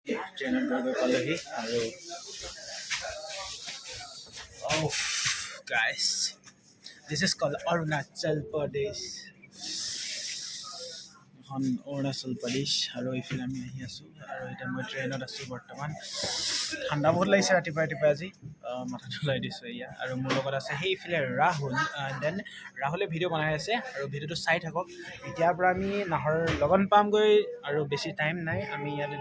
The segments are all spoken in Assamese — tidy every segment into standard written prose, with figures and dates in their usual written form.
ট্ৰেইনত গৈ গৈ পালোহি আৰু guys, this is called Arunachal Pradesh. এখন অৰুণাচল প্ৰদেশ আৰু এইফালে আমি আহি আছোঁ আৰু এতিয়া মই ট্ৰেইনত আছোঁ বৰ্তমান। ঠাণ্ডা বহুত লাগিছে ৰাতিপুৱা আজি, মাথাটো ওলাই দিছোঁ এয়া। আৰু মোৰ লগত আছে সেইফালে ৰাহুল, দেন ৰাহুলে ভিডিঅ' বনাই আছে আৰু ভিডিঅ'টো চাই থাকক। এতিয়াৰ পৰা আমি নাহৰ লগন পামগৈ আৰু বেছি টাইম নাই, আমি ইয়াতে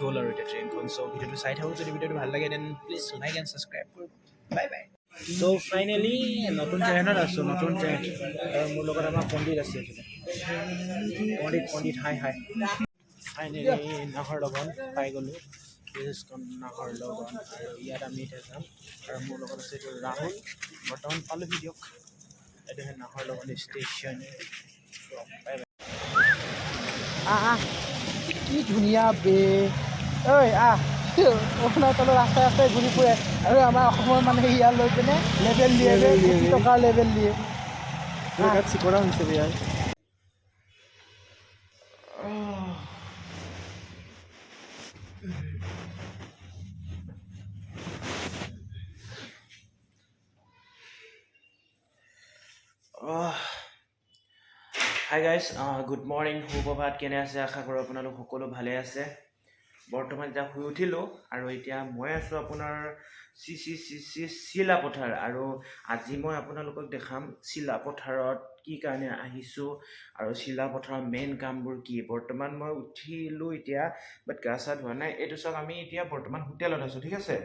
গ'ল আৰু এতিয়া ট্ৰেইনখন। চ' ভিডিঅ'টো চাই থাকক, যদি ভিডিঅ'টো ভাল লাগে then please like and subscribe কৰিব। বাই বাই। চ' ফাইনেলি নতুন ট্ৰেইনত আছোঁ, নতুন ট্ৰেইন আৰু মোৰ লগত আমাৰ পণ্ডিত আছে এইফালে। পণ্ডিত হাই ফাইনেলি নাহৰ লগন পাই গ'লোঁ। নাহৰ লগন আৰু ইয়াত আমি এতিয়া যাম আৰু মোৰ লগত আছে এইটো ৰাহুল। বৰ্তমান পালোহি দিয়ক, এইটোহে নাহৰ লগন ষ্টেচন। Bye bye. কি ধুনীয়া বে ঐ অৰুণাচলৰ ৰাস্তাই ৰাস্তাই ঘূৰি ফুৰে আৰু আমাৰ অসমৰ মানে ইয়াৰ লৈ পিনে লেবেল দিয়ে, কোটি টকাৰ লেবেল দিয়ে। চিকৰা হৈছে ইয়াৰ। হাই গাইজ, গুড মৰ্ণিং, সুপ্ৰভাত। কেনে আছে? আশা কৰোঁ আপোনালোক সকলো ভালে আছে। বৰ্তমান এতিয়া শুই উঠিলোঁ আৰু এতিয়া মই আছোঁ আপোনাৰ চিলাপথাৰ। আৰু আজি মই আপোনালোকক দেখাম চিলাপথাৰত কি কাৰণে আহিছোঁ আৰু চিলাপথাৰৰ মেইন কামবোৰ কি। বৰ্তমান মই উঠিলোঁ এতিয়া, বাট গা চা ধোৱা নাই। এইটো চাওক, আমি এতিয়া বৰ্তমান হোটেলত আছোঁ, ঠিক আছে।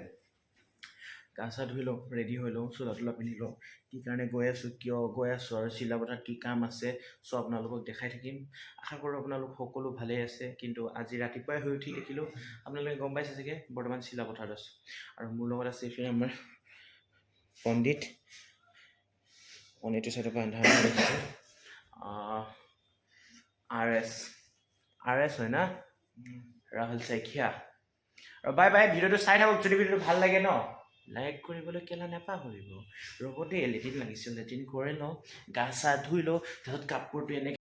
গা চা ধুই লওঁ, ৰেডি হৈ লওঁ, চোলা তোলা পিন্ধি লওঁ, কি কাৰণে গৈ আছোঁ, কিয় গৈ আছোঁ আৰু চিলাপথাৰত কি কাম আছে, চ' আপোনালোকক দেখাই থাকিম। আশা কৰোঁ আপোনালোক সকলো ভালেই আছে। কিন্তু আজি ৰাতিপুৱাই শুই উঠি দেখিলোঁ, আপোনালোকে গম পাইছে চাগে, বৰ্তমান চিলাপথাৰত আছোঁ আৰু মোৰ লগত আছে এইফালে আমাৰ পণ্ডিতটো চাইডৰ পৰা আন্ধাৰ দেখিছে। আৰ এছ হয় না, ৰাহুল শইকীয়া। আৰু বাই বাই। ভিডিঅ'টো চাই থাকক, যদি ভিডিঅ'টো ভাল লাগে ন লাইক কৰিবলৈ কেলা নাপাহৰিব। ৰ'ব দেই, লেট্ৰিন লাগিছিল, লেট্ৰিন কৰি লওঁ, গা চা ধুই লওঁ, তাৰপিছত কাপোৰটো এনেকৈ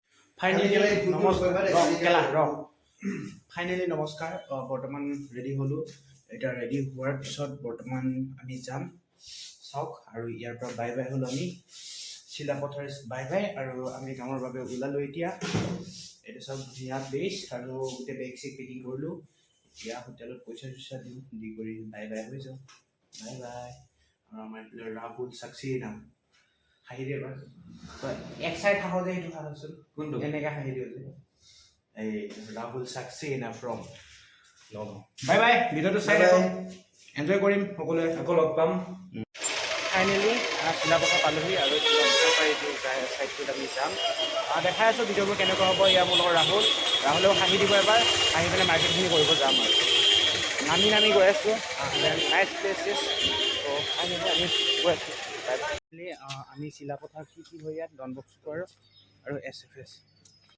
ফাইনেলি নমস্কাৰ। বৰ্তমান ৰেডি হ'লোঁ। এতিয়া ৰেডি হোৱাৰ পিছত বৰ্তমান আমি যাম, চাওক। আৰু ইয়াৰ পৰা বাই বাই হ'লোঁ আমি, চিলাপথাৰ বাই বাই। আৰু আমি কামৰ বাবে ওলালোঁ এতিয়া। এইটো চাওক, ধুনীয়া বেছ আৰু গোটেই বেগ চেগ পেকিং কৰিলোঁ। এতিয়া হোটেলত পইচা চইচা দিওঁ, দি কৰি বাই বাই হৈ যাওঁ। Bye bye. আৰু আমাৰ এইফালে ৰাহুল চাক্সেনা হাঁহি দিয়ে এবাৰ, এক চাইড হাঁহো যে সেইটো হাঁহচোন, কোনটো এনেকৈ হাঁহি দিওঁ যে, এই Rahul Saxena from Nagaon. Bye bye. ভিডিঅ'টো চাই থাকক, এনজয় কৰিম সকলোৱে, আকৌ লগ পাম। ফাইনেলি চিলাপথাৰ পালোহি আৰু চিলাপথাৰ এইটো চাইডটোত আমি যাম। দেখাই আছোঁ ভিডিঅ'বোৰ কেনেকুৱা হ'ব। ইয়াৰ মোৰ লগত ৰাহুলেও হাঁহি দিব এবাৰ, আহি পেলাই মাৰ্কেটখিনি কৰিব যাম আৰু নামি গৈ আছোঁ। Nice places. ত' ফাইনেলি আমি গৈ আছোঁ। আমি চিলাপথাৰ কি হয় ইয়াত ডন বস্কো আৰু SFS